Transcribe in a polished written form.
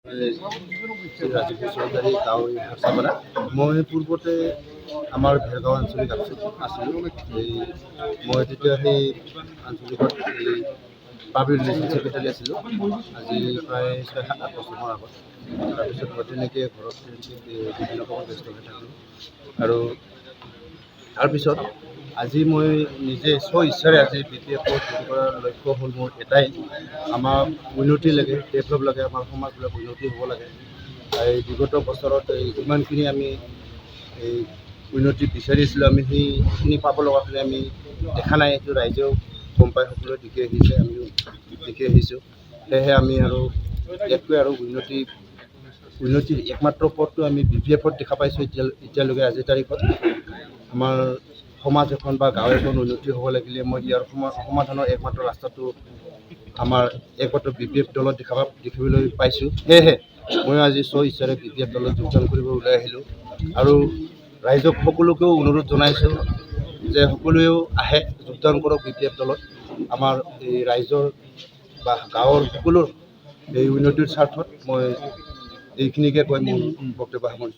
ৰাজীৱ চৌধুৰী গাঁও হাৰচাপাৰা। মই পূৰ্বতে আমাৰ ভেৰগাঁও আঞ্চলিক আছিলোঁ। মই তেতিয়া সেই আঞ্চলিকত পাব্লিক ৰিলেশ্যন ছেক্ৰেটাৰী আছিলোঁ আজি প্ৰায় 6-7 বছৰৰ আগত। তাৰপিছত মই তেনেকৈ ঘৰত বিভিন্ন কামত ব্যস্ত হৈ থাকিলোঁ আৰু তাৰপিছত আজি মই নিজে ইচ্ছাৰে আজি BPF কৰাৰ লক্ষ্য হ'ল মোৰ এটাই, আমাৰ উন্নতি লাগে, ডেভেলপ লাগে, আমাৰ সমাজবিলাক উন্নতি হ'ব লাগে। এই বিগত বছৰত যিমানখিনি আমি এই উন্নতি বিচাৰিছিলোঁ আমি সেইখিনি পাব লগাখিনি আমি দেখা নাই। এইটো ৰাইজেও গম পাই, সকলোৱে দেখি আহিছে, আমিও দেখি আহিছোঁ। সেয়েহে আমি আৰু ইয়াতকৈ আৰু উন্নতিৰ একমাত্ৰ পথটো আমি BPF-ত দেখা পাইছোঁ। এতিয়ালৈকে আজিৰ তাৰিখত আমাৰ সমাজ এখন বা গাঁও এখন উন্নতি হ'ব লাগিলে মই ইয়াৰ সমাধানৰ একমাত্ৰ ৰাস্তাটো আমাৰ একমাত্ৰ BPF দলত দেখিবলৈ পাইছোঁ। সেয়েহে মই আজি ইচ্ছাৰে BPF দলত যোগদান কৰিব ওলাই আহিলোঁ আৰু ৰাইজক সকলোকেও অনুৰোধ জনাইছোঁ যে সকলোৱেও আহে, যোগদান কৰক BPF দলত। আমাৰ এই ৰাইজৰ বা গাঁৱৰ সকলো এই উন্নতিৰ স্বাৰ্থত মই এইখিনিকে কৈ মোৰ বক্তব্য সামৰিছোঁ।